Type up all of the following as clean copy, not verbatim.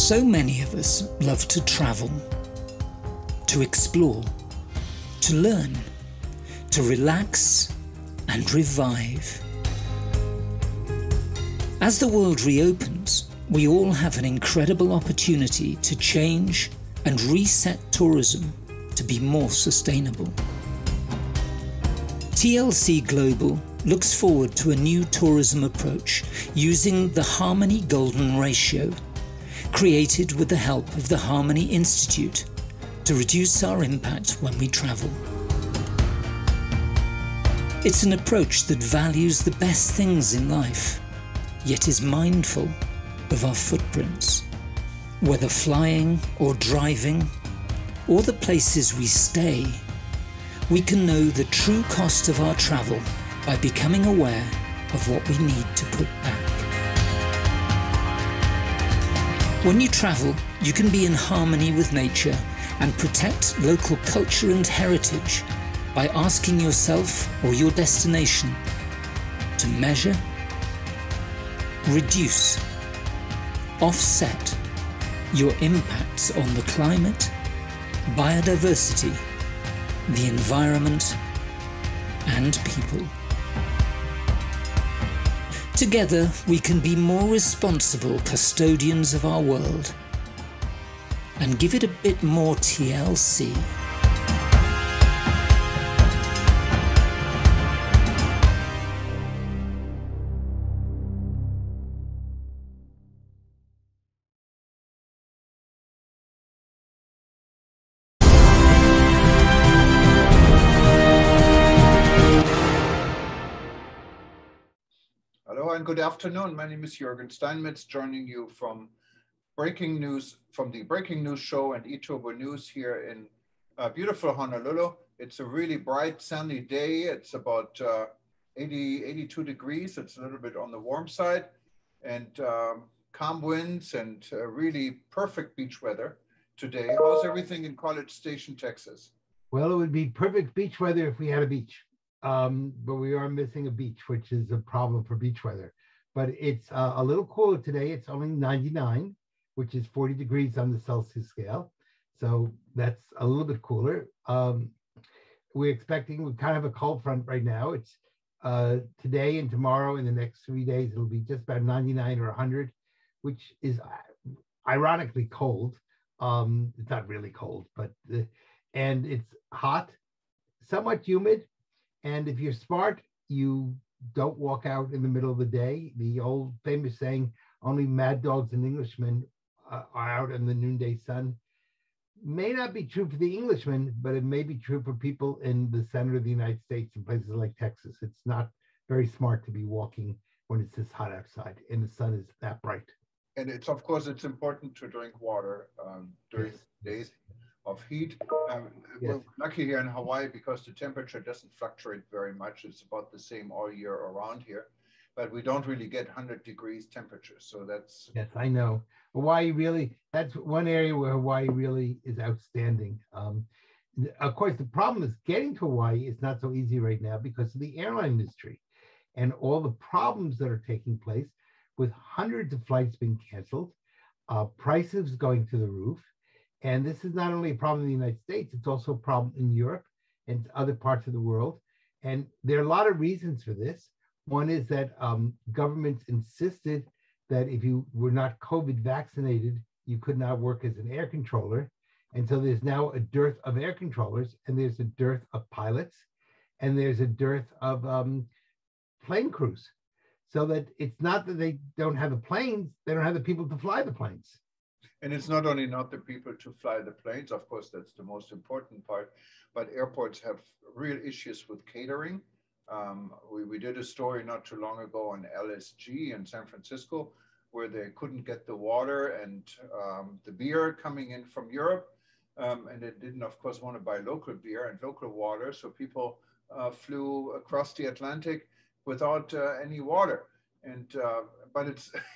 So many of us love to travel, to explore, to learn, to relax and revive. As the world reopens, we all have an incredible opportunity to change and reset tourism to be more sustainable. TLC Global looks forward to a new tourism approach using the Harmony Golden Ratio, created with the help of the Harmony Institute to reduce our impact when we travel. It's an approach that values the best things in life, yet is mindful of our footprints. Whether flying or driving, or the places we stay, we can know the true cost of our travel by becoming aware of what we need to put back. When you travel, you can be in harmony with nature and protect local culture and heritage by asking yourself or your destination to measure, reduce, offset your impacts on the climate, biodiversity, the environment, and people. Together, we can be more responsible custodians of our world and give it a bit more TLC. Hello and good afternoon. My name is Jürgen Steinmetz, joining you from breaking news, from the Breaking News Show and eTurbo News here in beautiful Honolulu. It's a really bright, sunny day. It's about 82 degrees. It's a little bit on the warm side, and calm winds and really perfect beach weather today. How's everything in College Station, Texas? Well, it would be perfect beach weather if we had a beach. But we are missing a beach, which is a problem for beach weather. But it's a little cooler today. It's only 99, which is 40 degrees on the Celsius scale. So that's a little bit cooler. We're expecting, we kind of have a cold front right now. It's today and tomorrow, in the next 3 days, it'll be just about 99 or 100, which is ironically cold. It's not really cold, but, and it's hot, somewhat humid. And if you're smart, you don't walk out in the middle of the day. The old famous saying, only mad dogs and Englishmen are out in the noonday sun, may not be true for the Englishman, but it may be true for people in the center of the United States and places like Texas. It's not very smart to be walking when it's this hot outside and the sun is that bright. And it's, of course, it's important to drink water during days of heat. We're lucky here in Hawaii because the temperature doesn't fluctuate very much. It's about the same all year around here, but we don't really get 100 degrees temperature. So that's... Yes, I know. Hawaii really, that's one area where Hawaii really is outstanding. Of course, the problem is getting to Hawaii is not so easy right now because of the airline industry and all the problems that are taking place with hundreds of flights being canceled, prices going to the roof. And this is not only a problem in the United States, it's also a problem in Europe and other parts of the world. And there are a lot of reasons for this. One is that governments insisted that if you were not COVID vaccinated, you could not work as an air controller. And so there's now a dearth of air controllers, and there's a dearth of pilots, and there's a dearth of plane crews. So that it's not that they don't have the planes, they don't have the people to fly the planes. And it's not only not the people to fly the planes, of course, that's the most important part, but airports have real issues with catering. We did a story not too long ago on LSG in San Francisco, where they couldn't get the water and the beer coming in from Europe. And they didn't, of course, want to buy local beer and local water. So people flew across the Atlantic without any water. And but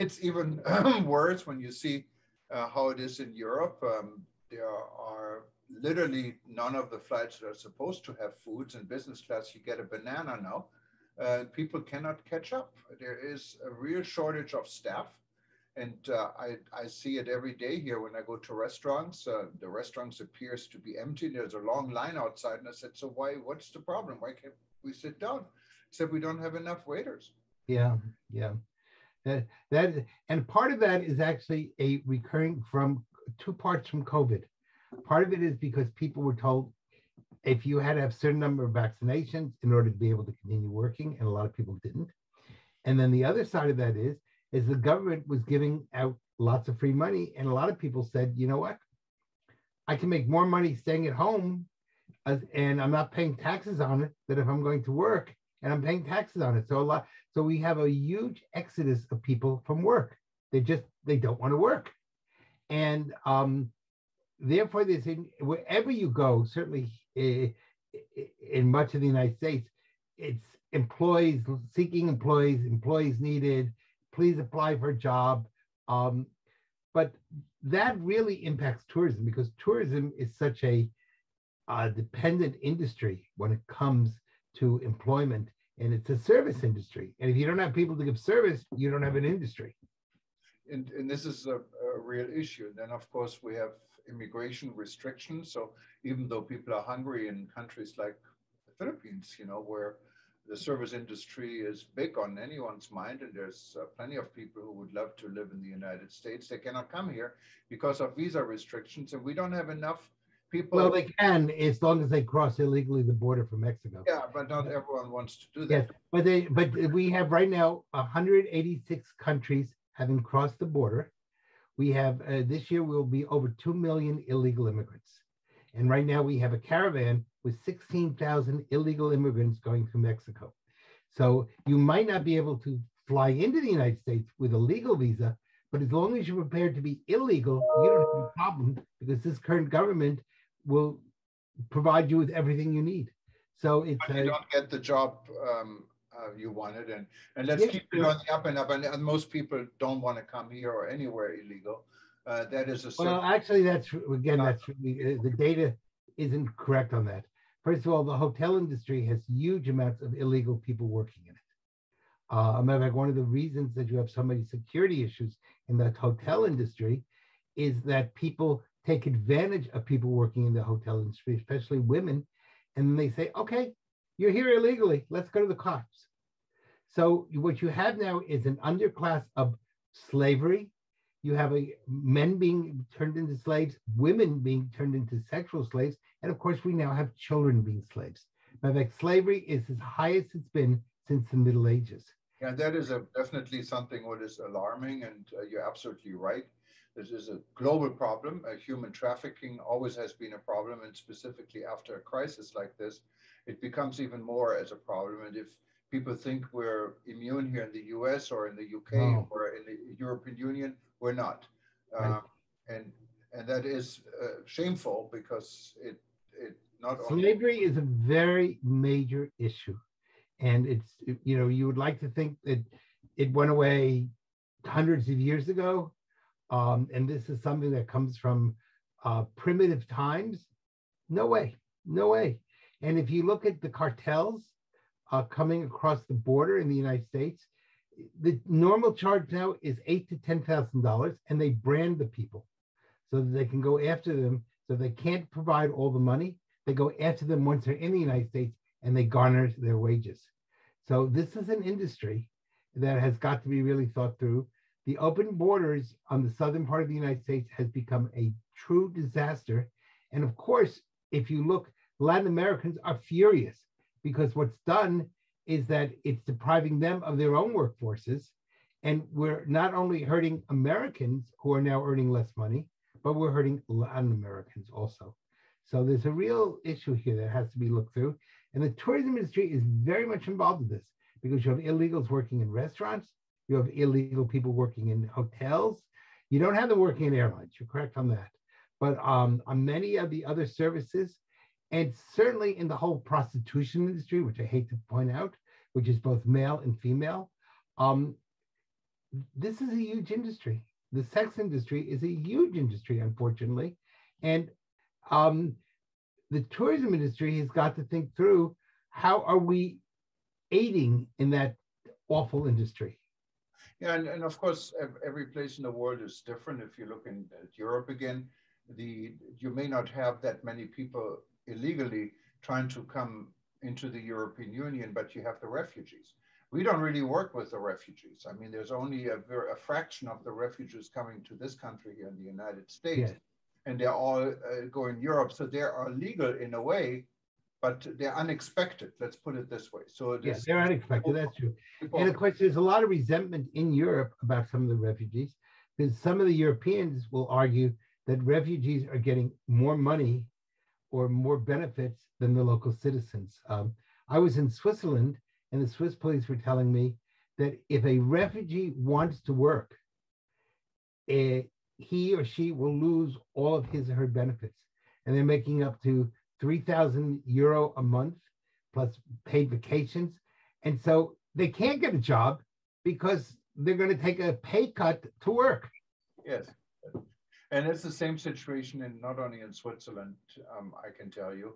it's even worse when you see how it is in Europe. There are literally none of the flights that are supposed to have foods. In business class, you get a banana now. People cannot catch up. There is a real shortage of staff. And I see it every day here when I go to restaurants. The restaurants appears to be empty. There's a long line outside. And I said, so what's the problem? Why can't we sit down? He said, we don't have enough waiters. Yeah, yeah. That and part of that is actually a recurring from two parts from COVID. Part of it is because people were told if you had to have a certain number of vaccinations in order to be able to continue working, and a lot of people didn't. And then the other side of that is the government was giving out lots of free money, and a lot of people said, you know what, I can make more money staying at home, and I'm not paying taxes on it than if I'm going to work, and I'm paying taxes on it. So we have a huge exodus of people from work. They don't want to work, and therefore, wherever you go, certainly in much of the United States, it's employees seeking employees needed, please apply for a job. But that really impacts tourism because tourism is such a dependent industry when it comes to employment, and it's a service industry. And if you don't have people to give service, you don't have an industry. And this is a real issue. Then, of course, we have immigration restrictions. So even though people are hungry in countries like the Philippines, where the service industry is big on anyone's mind, and there's plenty of people who would love to live in the United States, they cannot come here because of visa restrictions, and we don't have enough people. Well, they can as long as they cross illegally the border from Mexico. Yeah, but not everyone wants to do that. Yes, but we have right now 186 countries having crossed the border. We have this year will be over 2 million illegal immigrants. And right now we have a caravan with 16,000 illegal immigrants going through Mexico. So you might not be able to fly into the United States with a legal visa, but as long as you're prepared to be illegal, you don't have a problem because this current government will provide you with everything you need. So it's but you don't get the job you wanted, and let's keep it on the up and up. And most people don't want to come here or anywhere illegal. That is a well, actually, that's the data isn't correct on that. First of all, the hotel industry has huge amounts of illegal people working in it. As a matter of fact, one of the reasons that you have so many security issues in the hotel industry is that people take advantage of people working in the hotel industry, especially women, and they say, okay, you're here illegally, let's go to the cops. So what you have now is an underclass of slavery. You have men being turned into slaves, women being turned into sexual slaves, and of course we now have children being slaves. In fact, slavery is as high as it's been since the Middle Ages. Yeah, that is definitely something what is alarming, and you're absolutely right. This is a global problem. Human trafficking always has been a problem, and specifically after a crisis like this, it becomes even more as a problem. And if people think we're immune here in the US or in the UK or in the European Union, we're not. Right. And that is shameful because it not slavery is a very major issue. And it's, you would like to think that it went away hundreds of years ago. And this is something that comes from primitive times. No way, no way. And if you look at the cartels coming across the border in the United States, the normal charge now is $8,000 to $10,000, and they brand the people so that they can go after them. So they can't provide all the money. They go after them once they're in the United States, and they garner their wages. So this is an industry that has got to be really thought through. The open borders on the southern part of the United States has become a true disaster. And of course, if you look, Latin Americans are furious because what's done is that it's depriving them of their own workforces. And we're not only hurting Americans who are now earning less money, but we're hurting Latin Americans also. So there's a real issue here that has to be looked through. And the tourism industry is very much involved in this because you have illegals working in restaurants, you have illegal people working in hotels. You don't have them working in airlines, you're correct on that. But on many of the other services, and certainly in the whole prostitution industry, which I hate to point out, which is both male and female, this is a huge industry. The sex industry is a huge industry, unfortunately. And the tourism industry has got to think through, how are we aiding in that awful industry? Yeah, and of course, every place in the world is different. If you look at Europe again, you may not have that many people illegally trying to come into the European Union, but you have the refugees. We don't really work with the refugees. I mean, there's only a fraction of the refugees coming to this country here in the United States, Yes. and they're all going Europe. So they are legal in a way, but they're unexpected. Let's put it this way. So Yeah, they're unexpected. That's true. people, And of course, there's a lot of resentment in Europe about some of the refugees, because some of the Europeans will argue that refugees are getting more money or more benefits than the local citizens. I was in Switzerland, and the Swiss police were telling me that if a refugee wants to work, he or she will lose all of his or her benefits. And they're making up to 3,000 euro a month plus paid vacations. And so they can't get a job because they're going to take a pay cut to work. yes. And it's the same situation in not only in Switzerland, I can tell you.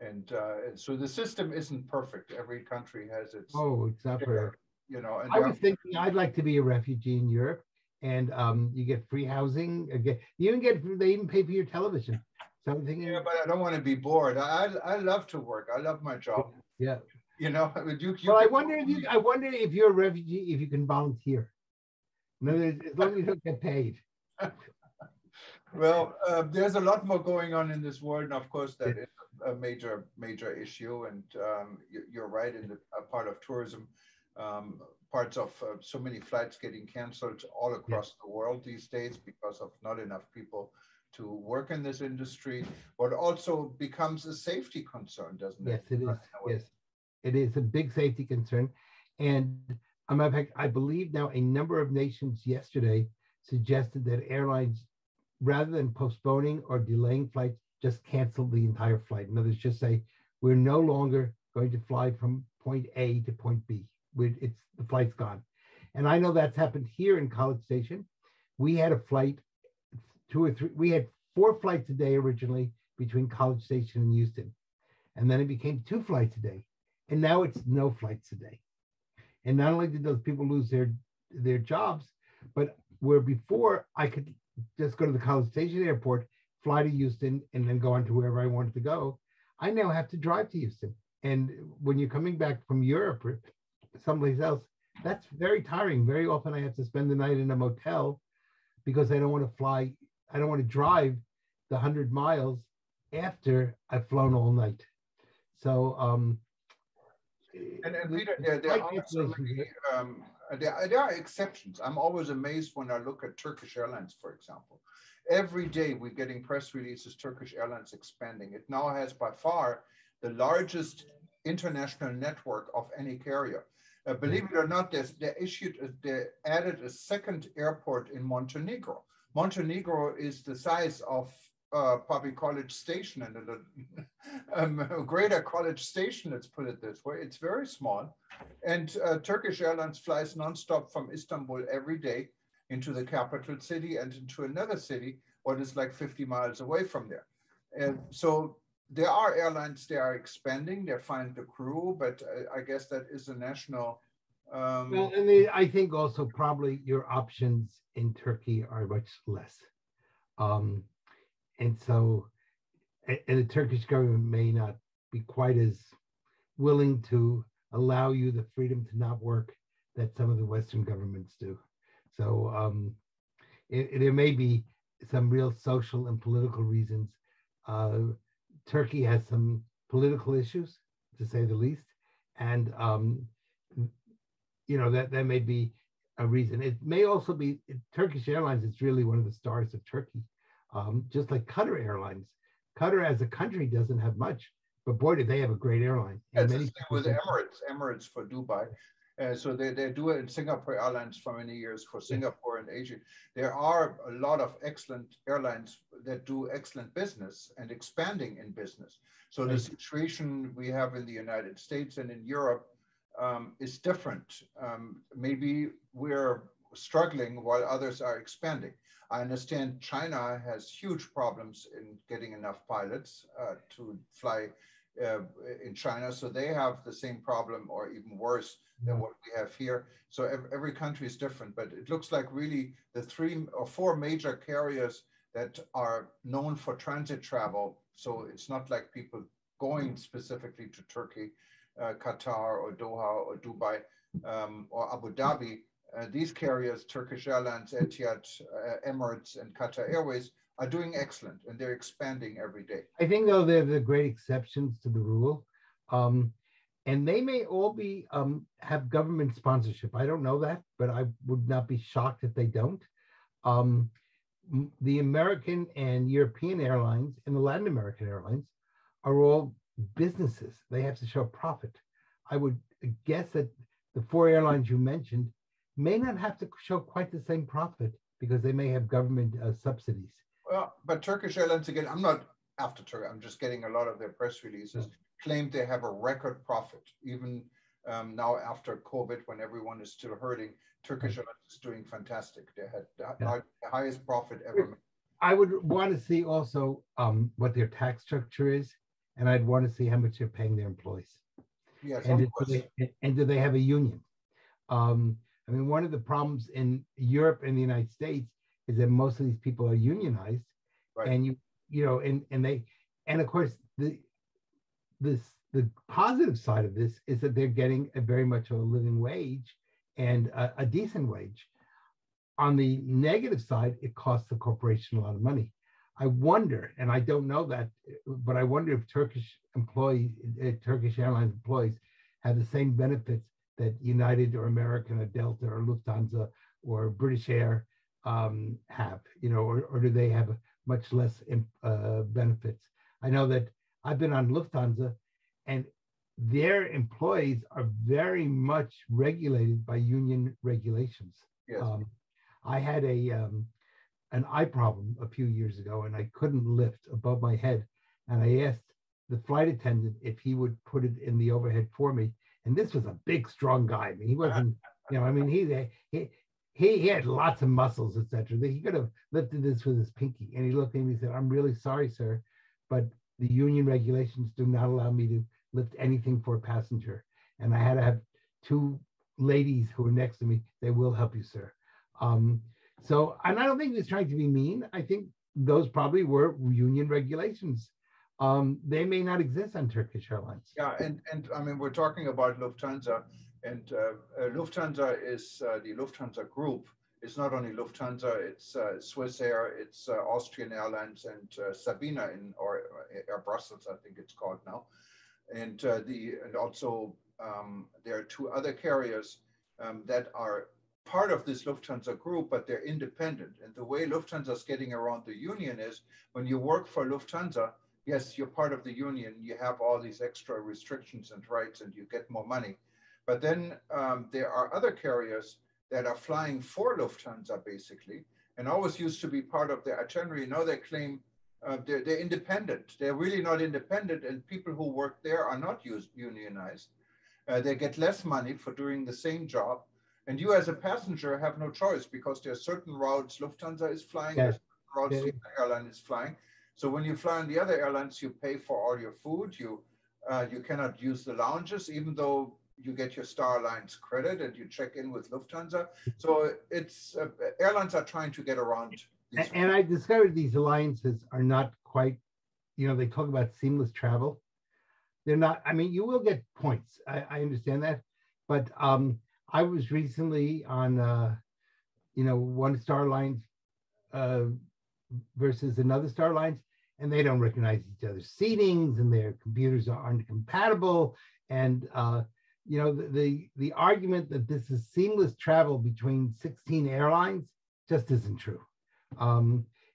And so the system isn't perfect. Every country has its, It's not perfect. you know. And I was thinking I'd like to be a refugee in Europe, and you get free housing. They even pay for your television. So I'm thinking, yeah, but I don't want to be bored. I love to work. I love my job. Yeah. You know, well, I wonder if you're a refugee, if you can volunteer. In other words, as long as you don't get paid. Well, there's a lot more going on in this world, and of course that is a major issue. And you're right, in the part of tourism, parts of so many flights getting canceled all across the world these days because of not enough people to work in this industry. But also becomes a safety concern, doesn't it? Yes, it is. Yes, it is a big safety concern. And in fact, I believe now a number of nations yesterday suggested that airlines, rather than postponing or delaying flights, just cancel the entire flight. In other words, just say, we're no longer going to fly from point A to point B. The flight's gone. And I know that's happened here in College Station. We had a flight, we had 4 flights a day originally between College Station and Houston. And then it became 2 flights a day. And now it's no flights a day. And not only did those people lose their jobs, but where before I could just go to the College Station airport, fly to Houston, and then go on to wherever I wanted to go, I now have to drive to Houston. And when you're coming back from Europe or someplace else, that's very tiring. Very often I have to spend the night in a motel because I don't want to drive the 100 miles after I've flown all night. So, and Peter, there are so many, there are exceptions. I'm always amazed when I look at Turkish Airlines, for example. Every day we're getting press releases, Turkish Airlines expanding. It now has by far the largest international network of any carrier. Believe it or not, they added a second airport in Montenegro. Montenegro is the size of probably College Station and a greater College Station, let's put it this way. It's very small. And Turkish Airlines flies nonstop from Istanbul every day into the capital city and into another city, what is like 50 miles away from there. And so there are airlines, they are expanding, they find the crew, but I guess that is a national. Well, and I think also probably your options in Turkey are much less. And so, and the Turkish government may not be quite as willing to allow you the freedom to not work that some of the Western governments do. So there may be some real social and political reasons. Turkey has some political issues, to say the least, and that may be a reason. It may also be Turkish Airlines is really one of the stars of Turkey, just like Qatar Airlines. Qatar as a country doesn't have much, but boy, do they have a great airline. It's the same with Emirates for Dubai. So they do it in Singapore Airlines for many years for Singapore and Asia. There are a lot of excellent airlines that do excellent business and expanding in business. So the situation we have in the United States and in Europe is different. Maybe we're struggling while others are expanding. I understand China has huge problems in getting enough pilots to fly uh, in China. So they have the same problem or even worse than what we have here. So every country is different, but it looks like really the 3 or 4 major carriers that are known for transit travel. So it's not like people going specifically to Turkey, Qatar or Doha or Dubai or Abu Dhabi. These carriers, Turkish Airlines, Etihad, Emirates, and Qatar Airways, are doing excellent, and they're expanding every day. I think, though, they're the great exceptions to the rule. And they may all be have government sponsorship. I don't know that, but I would not be shocked if they don't. The American and European airlines and the Latin American airlines are all businesses. They have to show profit. I would guess that the 4 airlines you mentioned may not have to show quite the same profit because they may have government subsidies. Well, but Turkish Airlines, again, I'm not after Turkey, I'm just getting a lot of their press releases, claim they have a record profit. Even now after COVID, when everyone is still hurting, Turkish Airlines is doing fantastic. They had the highest profit ever made. I would want to see also what their tax structure is, and I'd want to see how much they're paying their employees. Yes, and of course. Do they have a union? I mean, one of the problems in Europe and the United States is that most of these people are unionized, right. And and of course the positive side of this is that they're getting a very much of a living wage and a decent wage. On the negative side, it costs the corporation a lot of money. I wonder, and I don't know that, but I wonder if Turkish Airlines employees have the same benefits that United or American or Delta or Lufthansa or British Air have, or do they have much less benefits? I know that I've been on Lufthansa, and their employees are very much regulated by union regulations. Yes. I had an eye problem a few years ago, and I couldn't lift above my head, and I asked the flight attendant if he would put it in the overhead for me. And this was a big, strong guy. I mean, he wasn't, he had lots of muscles, etc. He could have lifted this with his pinky. And he looked at me and he said, "I'm really sorry, sir, but the union regulations do not allow me to lift anything for a passenger." And I had to have 2 ladies who were next to me. "They will help you, sir." So, and I don't think he was trying to be mean. I think those probably were union regulations. They may not exist on Turkish Airlines. Yeah, and I mean, we're talking about Lufthansa, and Lufthansa is the Lufthansa Group. It's not only Lufthansa, it's Swiss Air, it's Austrian Airlines, and Sabena or Air Brussels, I think it's called now, and also there are 2 other carriers that are part of this Lufthansa group, but they're independent. And the way Lufthansa is getting around the union is when you work for Lufthansa, yes, you're part of the union, you have all these extra restrictions and rights, and you get more money. But then there are other carriers that are flying for Lufthansa, basically, and always used to be part of their itinerary. Now they claim they're independent. They're really not independent, and people who work there are not unionized. They get less money for doing the same job. And you as a passenger have no choice because there are certain routes Lufthansa is flying, Yes. routes the airline is flying. So when you fly on the other airlines, you pay for all your food. You cannot use the lounges, even though you get your Star Alliance credit and you check in with Lufthansa. So it's airlines are trying to get around these. And I discovered these alliances are not quite, they talk about seamless travel. They're not, I mean, you will get points. I understand that. But I was recently on, one Star Alliance versus another Star Alliance, and they don't recognize each other's seatings, and their computers aren't compatible. And the argument that this is seamless travel between 16 airlines just isn't true.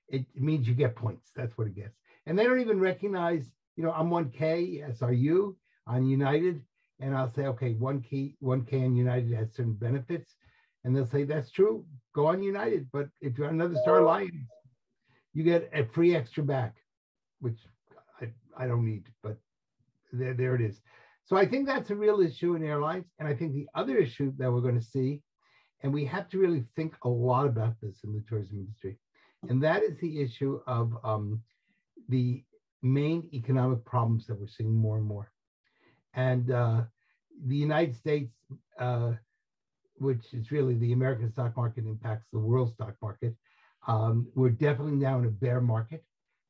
It means you get points. That's what it gets. And they don't even recognize, I'm 1K SRU on United, and I'll say, okay, 1K on United has certain benefits. And they'll say, that's true, go on United. But if you're on another Star Alliance, you get a free extra back, which I don't need, but there it is. So I think that's a real issue in airlines. And I think the other issue that we're going to see, and we have to really think a lot about this in the tourism industry, and that is the issue of the main economic problems that we're seeing more and more. And the United States, which is really the American stock market impacts the world stock market, we're definitely now in a bear market.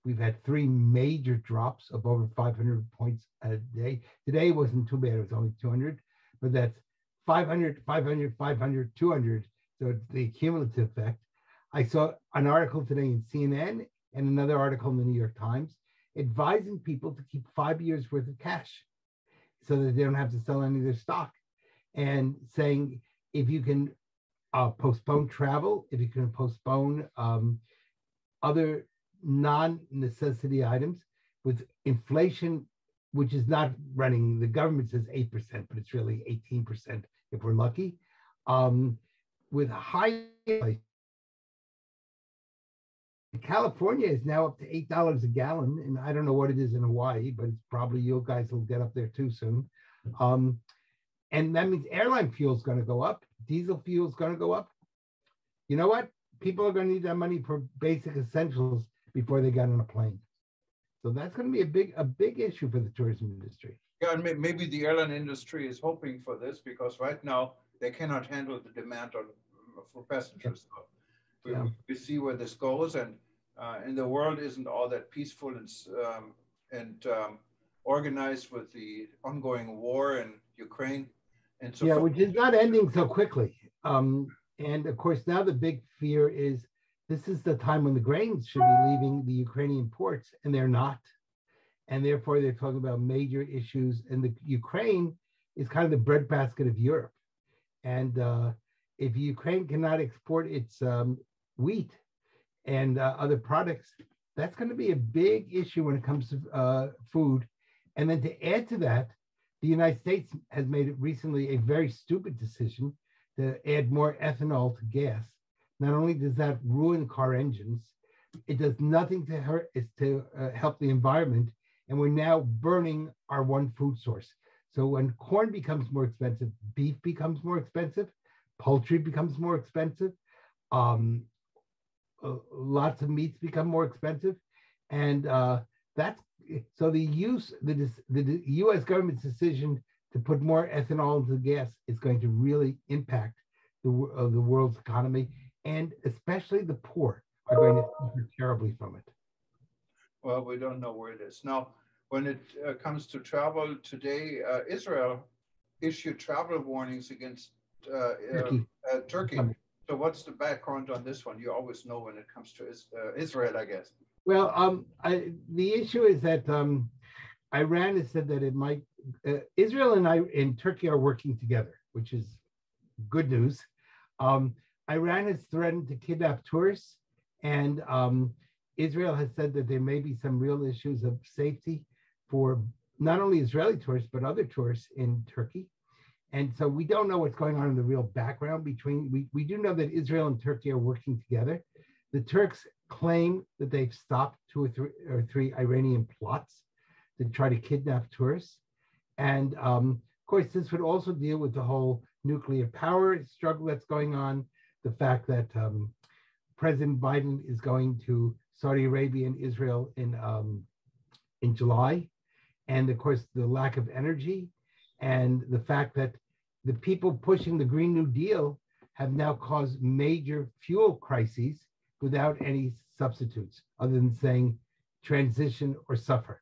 We've had 3 major drops of over 500 points a day. Today wasn't too bad, it was only 200, but that's 500, 500, 500, 200. So it's the cumulative effect. I saw an article today in CNN and another article in the New York Times advising people to keep 5 years worth of cash so that they don't have to sell any of their stock, and saying if you can postpone travel, if you can postpone other non-necessity items, with inflation, which is not running, the government says 8%, but it's really 18% if we're lucky. With high inflation, California is now up to $8 a gallon, and I don't know what it is in Hawaii, but it's probably, you guys will get up there too soon. And that means airline fuel is going to go up, diesel fuel is going to go up. You know what? People are going to need that money for basic essentials before they get on a plane. So that's going to be a big issue for the tourism industry. Yeah, and maybe the airline industry is hoping for this, because right now they cannot handle the demand for passengers. So we see where this goes, and the world isn't all that peaceful and organized with the ongoing war in Ukraine. And so which is not ending so quickly. And of course, now the big fear is this is the time when the grains should be leaving the Ukrainian ports, and they're not. And therefore, they're talking about major issues. And the Ukraine is kind of the breadbasket of Europe. And if Ukraine cannot export its wheat and other products, that's going to be a big issue when it comes to food. And then to add to that, the United States has made recently a very stupid decision to add more ethanol to gas. Not only does that ruin car engines, it does nothing to help the environment. And we're now burning our one food source. So when corn becomes more expensive, beef becomes more expensive, poultry becomes more expensive, lots of meats become more expensive. And that's, so the U.S. government's decision to put more ethanol into gas is going to really impact the world's economy, and especially the poor are going to suffer terribly from it. Well, we don't know where it is. Now, when it comes to travel today, Israel issued travel warnings against Turkey. So what's the background on this one? You always know when it comes to Israel, I guess. Well, the issue is that Iran has said that it might, Israel and Turkey are working together, which is good news. Iran has threatened to kidnap tourists, and Israel has said that there may be some real issues of safety for not only Israeli tourists, but other tourists in Turkey. And so we don't know what's going on in the real background between, we do know that Israel and Turkey are working together. The Turks claim that they've stopped 2 or 3 Iranian plots to try to kidnap tourists. And of course, this would also deal with the whole nuclear power struggle that's going on, the fact that President Biden is going to Saudi Arabia and Israel in July, and of course, the lack of energy, and the fact that the people pushing the Green New Deal have now caused major fuel crises without any substitutes other than saying transition or suffer.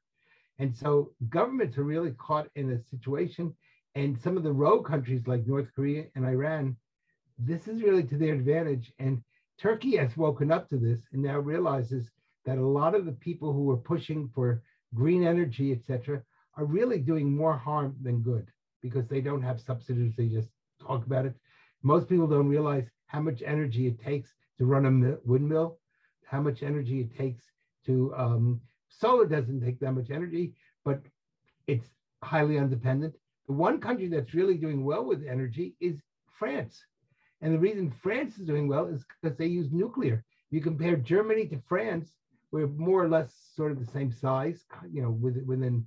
And so governments are really caught in a situation, and some of the rogue countries like North Korea and Iran, this is really to their advantage. And Turkey has woken up to this and now realizes that a lot of the people who are pushing for green energy, et cetera, are really doing more harm than good because they don't have substitutes. They just talk about it. Most people don't realize how much energy it takes to run a windmill, how much energy it takes to, solar doesn't take that much energy, but it's highly independent. The one country that's really doing well with energy is France. And the reason France is doing well is because they use nuclear. You compare Germany to France, we're more or less sort of the same size, you know, within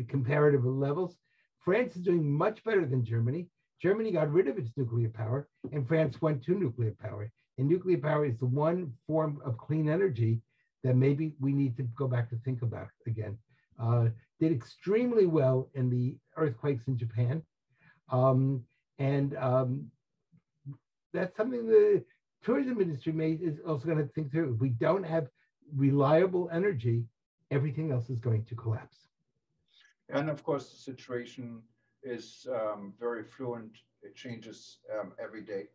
comparative levels. France is doing much better than Germany. Germany got rid of its nuclear power, and France went to nuclear power. And nuclear power is the one form of clean energy that maybe we need to go back to think about again. Did extremely well in the earthquakes in Japan. And that's something the tourism industry is also going to think through. If we don't have reliable energy, everything else is going to collapse. And of course, the situation is very fluent. It changes every day.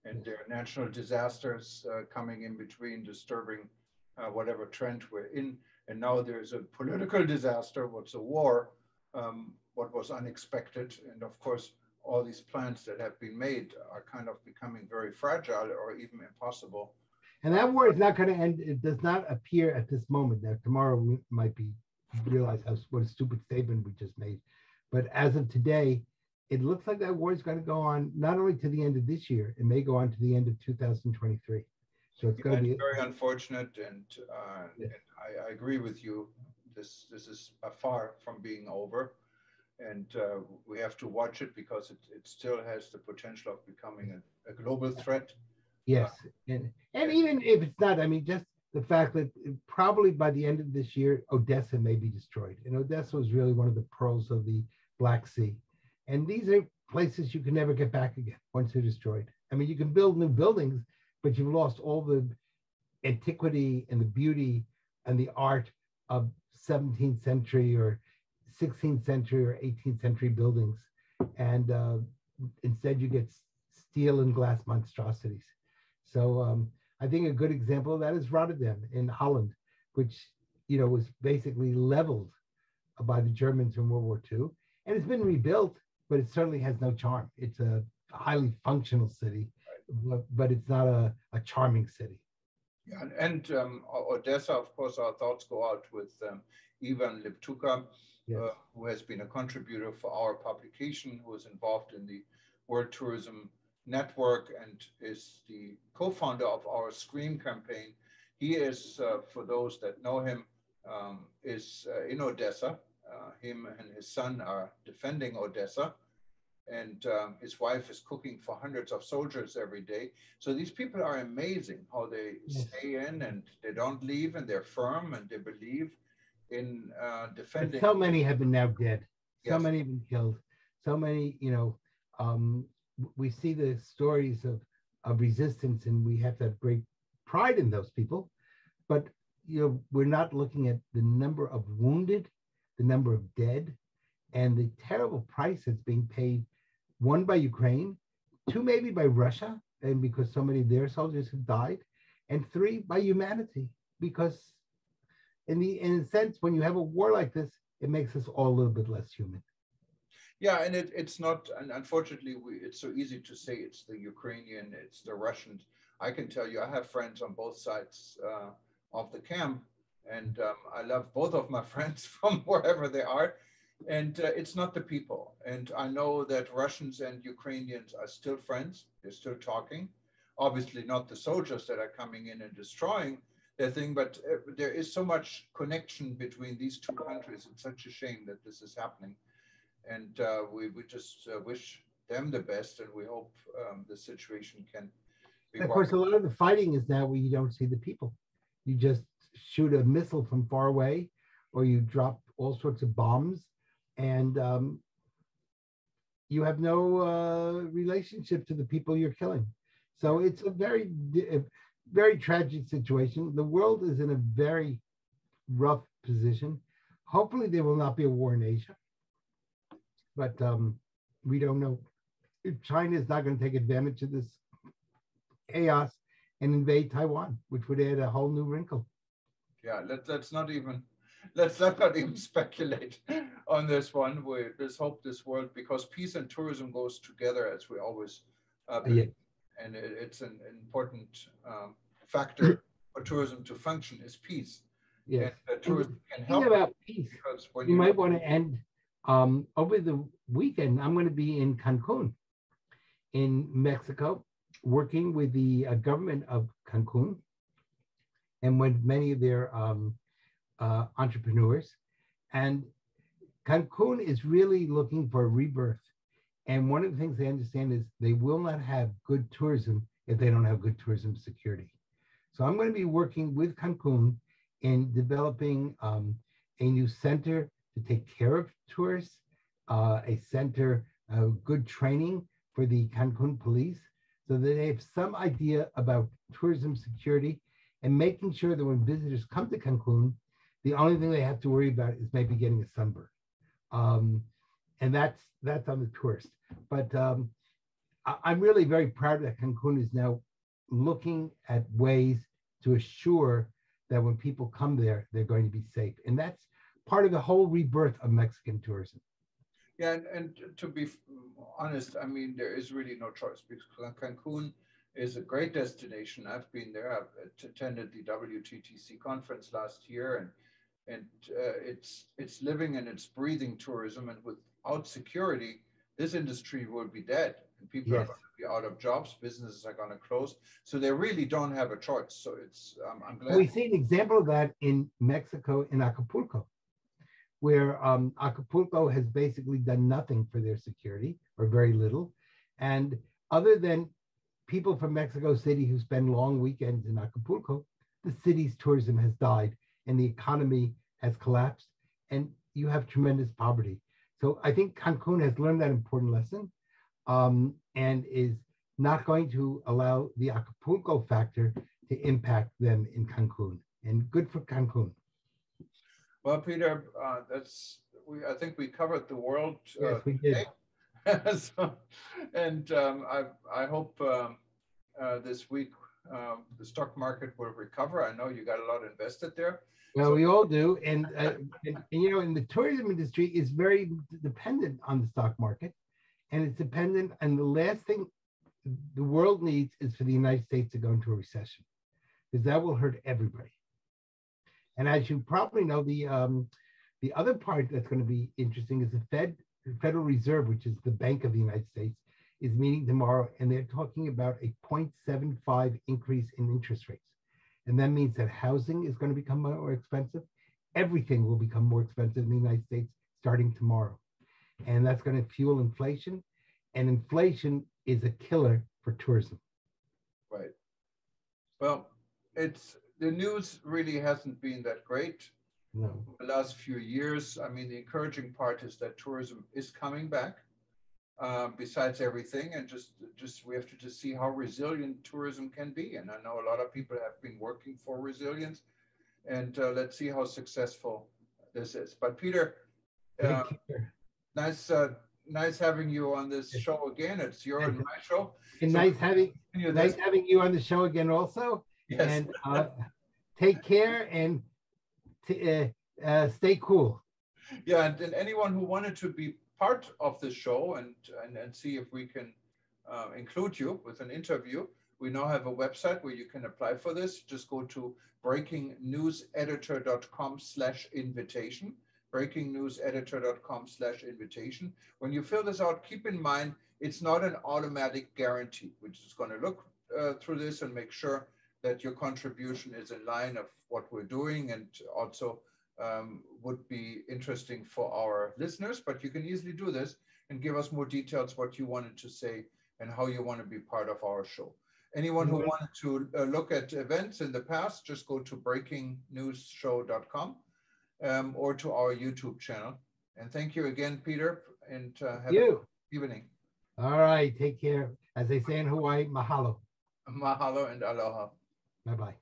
And there are natural disasters coming in between, disturbing whatever trend we're in. And now there's a political disaster, what's a war, what was unexpected. And of course, all these plans that have been made are kind of becoming very fragile or even impossible. And that war is not going to end. It does not appear at this moment. Now, tomorrow we might realize what a stupid statement we just made. But as of today, it looks like that war is going to go on not only to the end of this year, it may go on to the end of 2023. So it's going to be very unfortunate. And, and I agree with you. This is far from being over. And we have to watch it because it still has the potential of becoming a global threat. Yes. And even if it's not, I mean, just the fact that probably by the end of this year, Odessa may be destroyed. And Odessa was really one of the pearls of the Black Sea. And these are places you can never get back again once they're destroyed. I mean, you can build new buildings, but you've lost all the antiquity and the beauty and the art of 17th century or 16th century or 18th century buildings. And instead you get steel and glass monstrosities. So I think a good example of that is Rotterdam in Holland, which, was basically leveled by the Germans in World War II. And it's been rebuilt, but it certainly has no charm. It's a highly functional city, but it's not a charming city. Yeah, and Odessa, of course, our thoughts go out with Ivan Liptuka, yes, who has been a contributor for our publication, who is involved in the World Tourism Network and is the co-founder of our Scream campaign. He is, for those that know him, is in Odessa. Him and his son are defending Odessa, and his wife is cooking for hundreds of soldiers every day. So these people are amazing how they stay in and they don't leave, and they're firm and they believe in defending. And so many have been now dead. So Yes. many have been killed. So many, we see the stories of resistance, and we have to have great pride in those people. But we're not looking at the number of wounded, the number of dead, and the terrible price that's being paid, one by Ukraine, two maybe by Russia, and because so many of their soldiers have died, and three by humanity, because in a sense, when you have a war like this, it makes us all a little bit less human. Yeah, and it's not, and unfortunately, it's so easy to say it's the Ukrainian, it's the Russians. I can tell you, I have friends on both sides of the camp, and I love both of my friends from wherever they are. And it's not the people. And I know that Russians and Ukrainians are still friends. They're still talking. Obviously not the soldiers that are coming in and destroying their thing, but there is so much connection between these two countries. It's such a shame that this is happening. And we just wish them the best, and we hope the situation can be. Of course, a lot of the fighting is now where you don't see the people. You just shoot a missile from far away, or you drop all sorts of bombs, and you have no relationship to the people you're killing. So it's a very, very tragic situation. The world is in a very rough position. Hopefully there will not be a war in Asia, but we don't know if China is not going to take advantage of this chaos and invade Taiwan, which would add a whole new wrinkle. Yeah, let's not even speculate on this one. We just hope this world, because peace and tourism goes together, as we always believe, and it's an important factor for tourism to function is peace. Yes, and tourism can help. About peace, because when you might want to end over the weekend. I'm going to be in Cancun, in Mexico, working with the government of Cancun, and with many of their entrepreneurs. And Cancun is really looking for a rebirth. And one of the things they understand is they will not have good tourism if they don't have good tourism security. So I'm going to be working with Cancun in developing a new center to take care of tourists, a center of good training for the Cancun police, so that they have some idea about tourism security and making sure that when visitors come to Cancun, the only thing they have to worry about is maybe getting a sunburn. And that's on the tourist. But I'm really very proud that Cancun is now looking at ways to assure that when people come there, they're going to be safe. And that's part of the whole rebirth of Mexican tourism. Yeah, and to be honest, I mean, there is really no choice because Cancun is a great destination. I've been there. I've attended the WTTC conference last year, and it's living and it's breathing tourism. And without security, this industry will be dead, and people are going to be out of jobs. Businesses are going to close, so they really don't have a choice. So it's I'm glad we see an example of that in Mexico, in Acapulco, where Acapulco has basically done nothing for their security, or very little. And other than people from Mexico City who spend long weekends in Acapulco, the city's tourism has died and the economy has collapsed, and you have tremendous poverty. So I think Cancun has learned that important lesson, and is not going to allow the Acapulco factor to impact them in Cancun. And good for Cancun. Well, Peter, I think we covered the world. Yes, we did. So, and I hope this week the stock market will recover. I know you got a lot invested there. Well, so, we all do, and you know, in the tourism industry is very dependent on the stock market, and it's dependent. And the last thing the world needs is for the United States to go into a recession, because that will hurt everybody. And as you probably know, the other part that's going to be interesting is the Federal Reserve, which is the Bank of the United States, is meeting tomorrow, and they're talking about a 0.75 increase in interest rates. And that means that housing is going to become more expensive. Everything will become more expensive in the United States starting tomorrow. And that's going to fuel inflation. And inflation is a killer for tourism. Right. Well, the news really hasn't been that great. No. The last few years. I mean, the encouraging part is that tourism is coming back. Besides everything, and just we have to just see how resilient tourism can be. And I know a lot of people have been working for resilience, and let's see how successful this is. But Peter, nice having you on this show again. It's your and my show. And so nice having you on the show again also. Yes. And take care and stay cool. Yeah, and anyone who wanted to be part of the show and see if we can include you with an interview, we now have a website where you can apply for this. Just go to breakingnewseditor.com/invitation, breakingnewseditor.com/invitation. When you fill this out, keep in mind, it's not an automatic guarantee. We're just going to look through this and make sure that your contribution is in line of what we're doing, and also would be interesting for our listeners. But you can easily do this and give us more details what you wanted to say and how you want to be part of our show. Anyone who wanted to look at events in the past, just go to breakingnewsshow.com or to our YouTube channel. And thank you again, Peter, and have a good evening. All right, take care. As they say in Hawaii, mahalo. Mahalo and aloha. Bye-bye.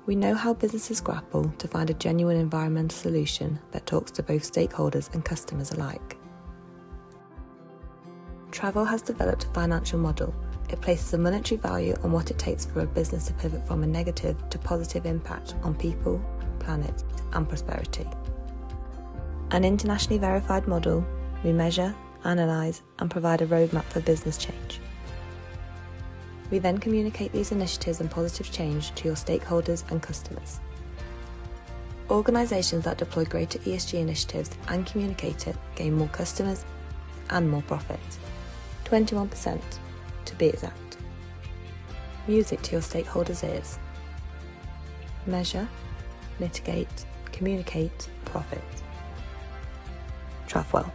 We know how businesses grapple to find a genuine environmental solution that talks to both stakeholders and customers alike. Travel has developed a financial model. It places a monetary value on what it takes for a business to pivot from a negative to positive impact on people, planet, and prosperity. An internationally verified model, we measure, analyse, and provide a roadmap for business change. We then communicate these initiatives and positive change to your stakeholders and customers. Organisations that deploy greater ESG initiatives and communicate it gain more customers and more profit. 21% to be exact. Music to your stakeholders' ears. Measure, mitigate, communicate, profit. Trafwell.